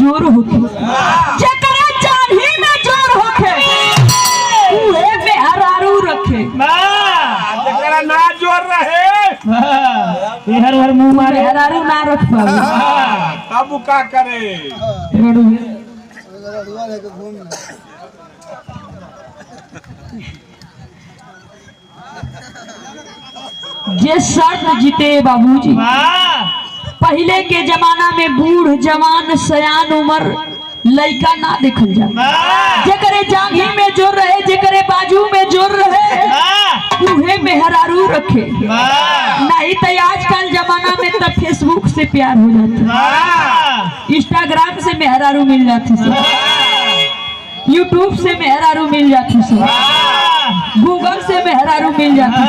जोर होके जकरा जांघी में जोर होके उहे मेहरारू रखे जकरा ना जोर रहे हर हर मुंह मारे मेहरारू ना रख पावे तब का करे जे शर्त जीते बाबूजी। पहले के जमाना में बूढ़ जवान सयान उम्र लड़का ना देखल जा, जेकरे जांघी में जोर रहे जेकरे बाजू में जोर रहे उहे मेहरारू रखे। नहीं तो आजकल जमाना में तो फेसबुक से प्यार हो जाता, इंस्टाग्राम से मेहरारू मिल जाती, यूट्यूब से मेहरारू मिल जाती, गूगल से मेहरारू मिल जाती,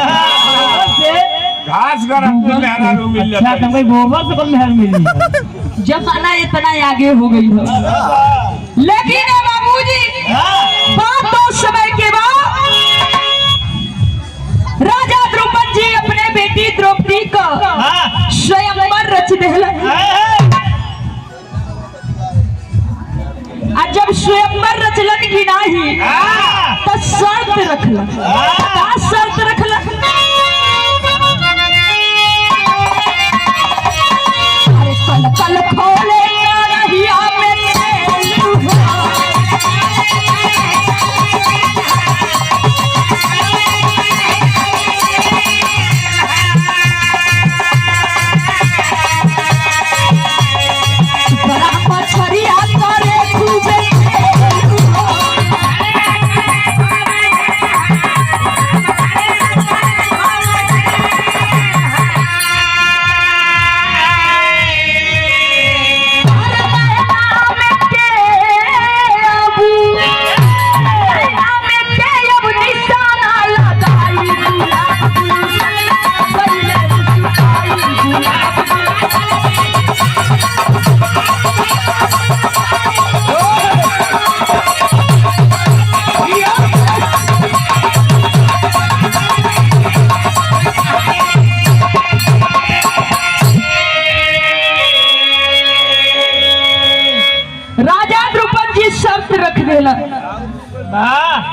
घास गरम मेहरारू मिल जाता है। गोबर से मेहर मिल जमाना इतना आगे हो गई हो। लेकिन बाबूजी बात तो समय के बाद राजा द्रौपदी जी अपने बेटी द्रौपदी को स्वयंवर रच देलन। जब स्वयंवर रचलन की नाही तो शर्त रखलन। का शर्त रखलन? कल खोले रहिया में बड़ा मछरिया करे खूबे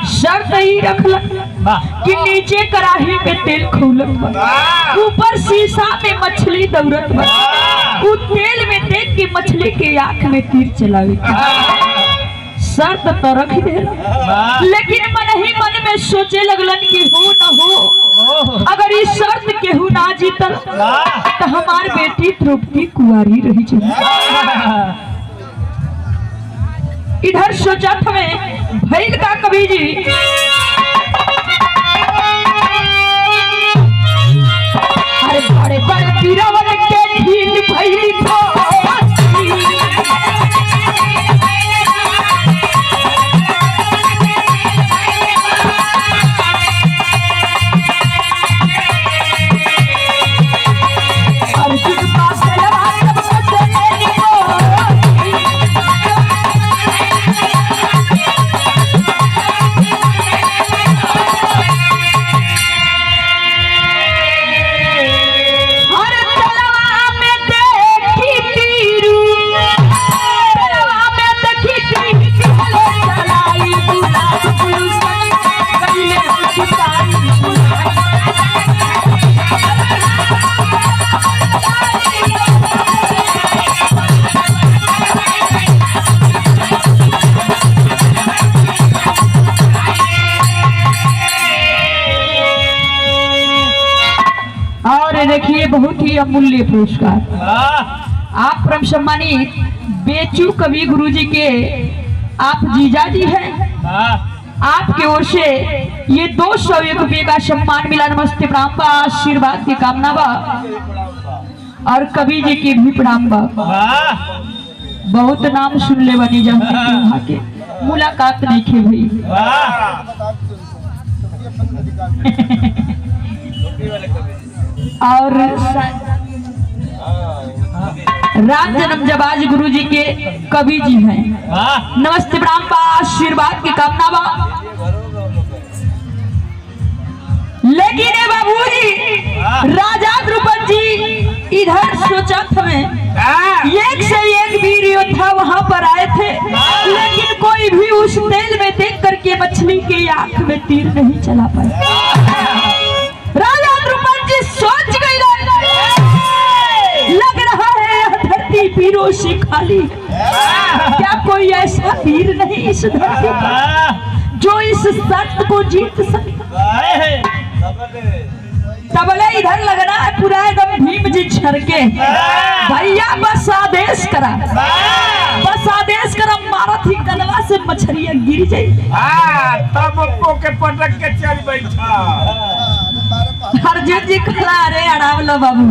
शर्त ही रखल कि नीचे कढ़ाई में तेल खौलत बा, ऊपर शीशा में मछली दौड़त बा, उ तेल में देख के मछली के आंख में तीर चलावे। शर्त तो रख दे, लेकिन मन ही मन में सोचे लगलन कि हो न हो अगर इस शर्त केहू ना जीतल तो हमार बेटी द्रौपदी कुंवारी रही जाए। इधर सोचत में भैल का कवि जी अरे बड़े बड़े पीरावन के ढील भैली देखिए बहुत ही अमूल्य पुरस्कार। आप परम सम्मानित बेचू कवि गुरुजी के आप जीजा जी हैं, आपकी ओर से ये 201 रुपये का सम्मान मिला। नमस्ते प्रणाम बा, आशीर्वाद की कामना बा और कवि जी की भी प्रणाम बा। बहुत नाम सुन ले बनी जब वहाँ के मुलाकात नहीं खे भाई। और राम जन्म जबाज गुरु जी के कवि जी हैं। नमस्ते प्रणाम बा, आशीर्वाद की कामना बा। लेकिन बाबूजी राजा द्रौपदी जी इधर सोचत हमें एक से एक वीर योद्धा योद्धा वहां पर आए थे, लेकिन कोई भी उस तेल में देख करके मछली की आंख में तीर नहीं चला पाया। राजा द्रुपद जी सोच गए, लग रहा है यह धरती वीरों से खाली है। क्या कोई ऐसा वीर नहीं इस धरती पर जो इस शर्त को जीत सके? तबले इधर लगना है पूरा एकदम भीम जी छरके, भैया बस आदेश करा, बस आदेश करा, मारा थी गलवा से मछलियां गिर जाए। तब के पटक के चल बैठा। अर्जुन जी खड़ा, अरे अड़ावला बाबू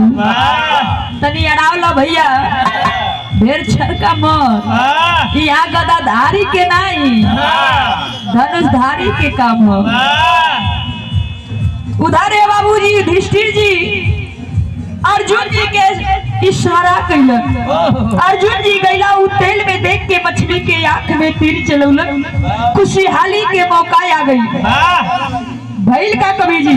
तनी अड़ावला भैया, ढेर छरका मत, यहाँ गदाधारी के नहीं धनुषधारी के काम हो। उधर है बाबूजी युधिष्ठिर जी अर्जुन जी के इशारा कैलन, अर्जुन जी गैला उ तेल में देख के मछली के आंख में तीर चलौलन, खुशहाली के मौका आ गई। भइल का कवि जी